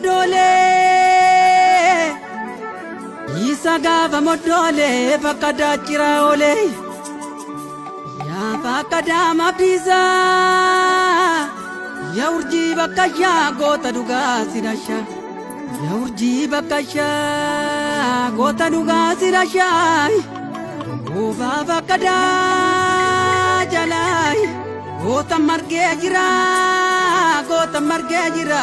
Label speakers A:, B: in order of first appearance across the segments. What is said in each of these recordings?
A: modole isa gaafa modole fakkada jira ole ya fakkada mabdiza ya urji bakaya goota duga sirasha ya urji bakaya goota duga sirasha oba fakkada jalai goota marge jira goota marge jira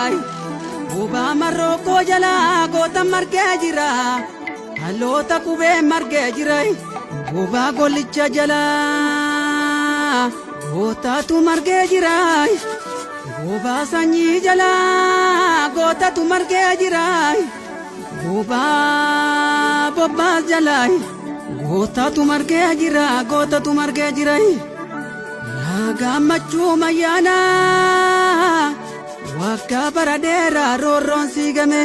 A: oba maroko jala goota marge jira halota kube marge jira oba golicha jala goota tu marge jira oba sanyi jala goota tu marge jira oba bobba jala goota tu marge jira goota tu marge jira Gamachu mayana waka paradera roron sigame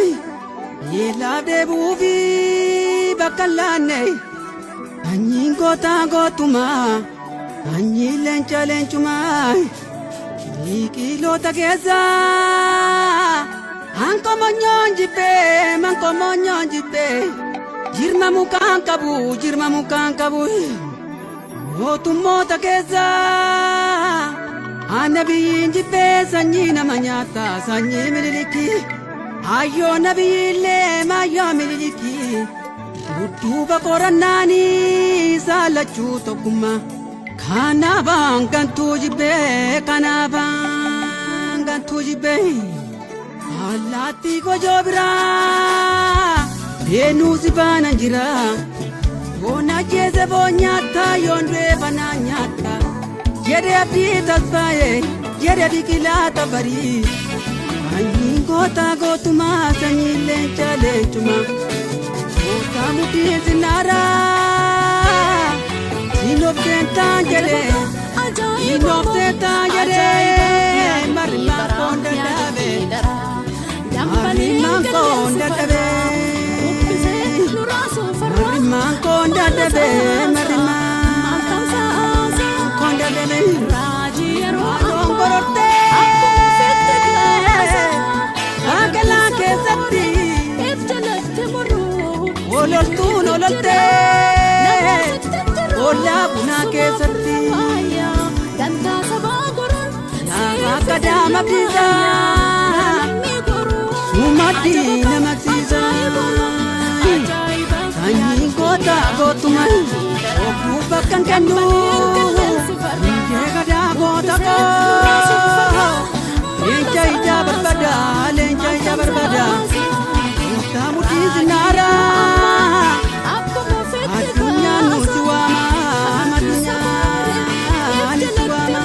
A: yela debuvi bakalane anyi gota gotuma anyi lencha lenchuma ikilo tageza anko monyonjipe manko monyonjipe jirma mukankabu Motumota keza Anabi jipe sanyi namanyata sanyi mililiki Ayo nabi le mayo mililiki Utuba koranani salachu tokuma Kanabangan tujibe Alati ko jobra Denu sibana jira Bona jeze bonyata yondwe bananyata Jere abdi tasbaye jere bikilata bari Anyi gota gotuma sanyi lencha lenchuma Gota muti zinara Sinopten tangere Marima konda dabe Marima konda dabe Marima konda dabe Gorote Agala kesati Ololte Ola buna kesati Akadama pizza Sumati namatiza Sanyi gota gotuman Okupakan kanu Jegada gota ko Lenca berbada Gota muti zinara Adunya nusuama Madunya nusuama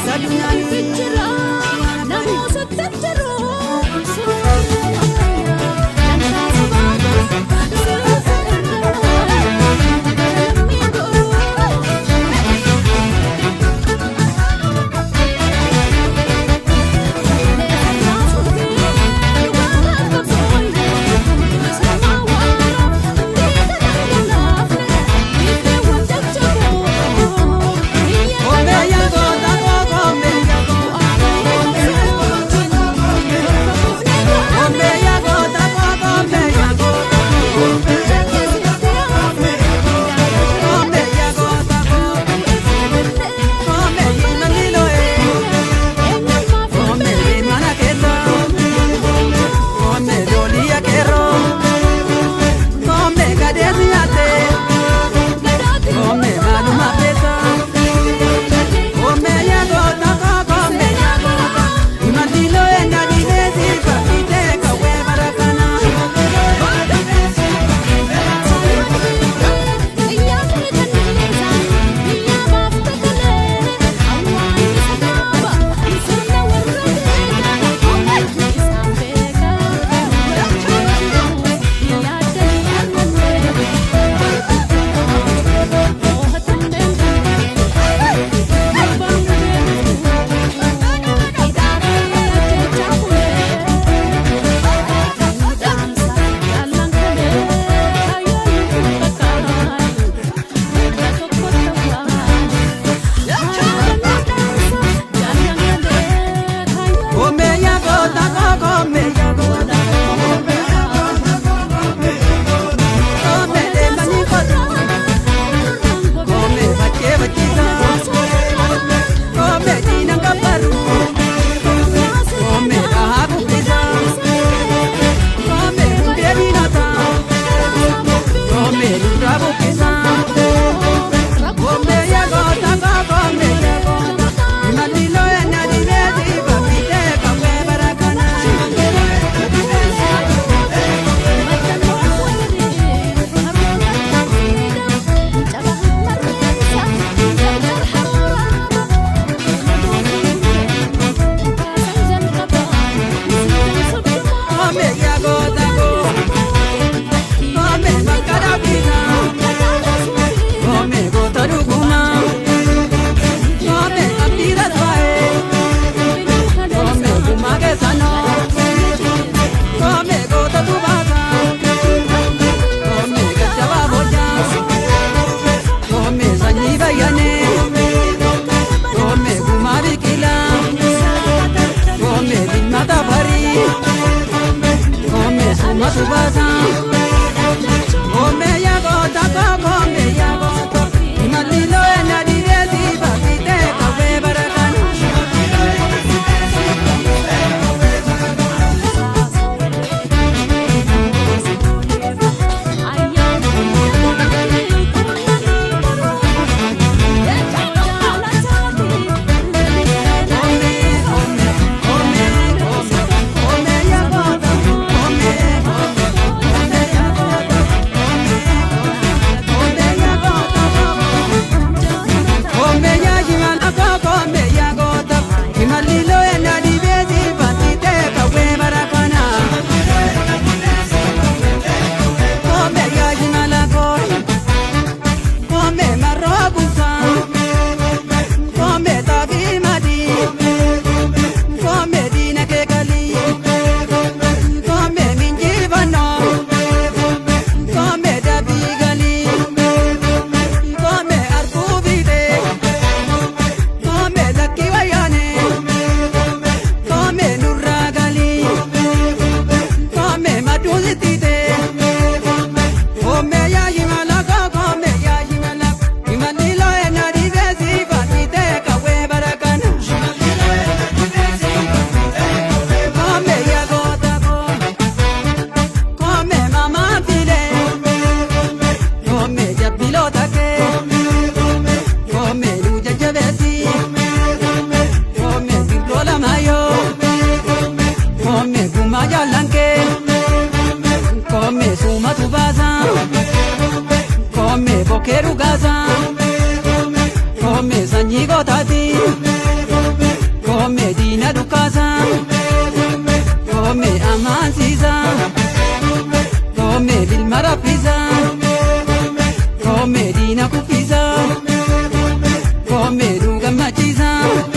A: Sadunya kee dhugaasa koomee sanyii gootaati koomee diina dhukaasa koomee amaansiisa koomee ilma raffisa koomee diina kuffisa koomee dhuu gammachiisa.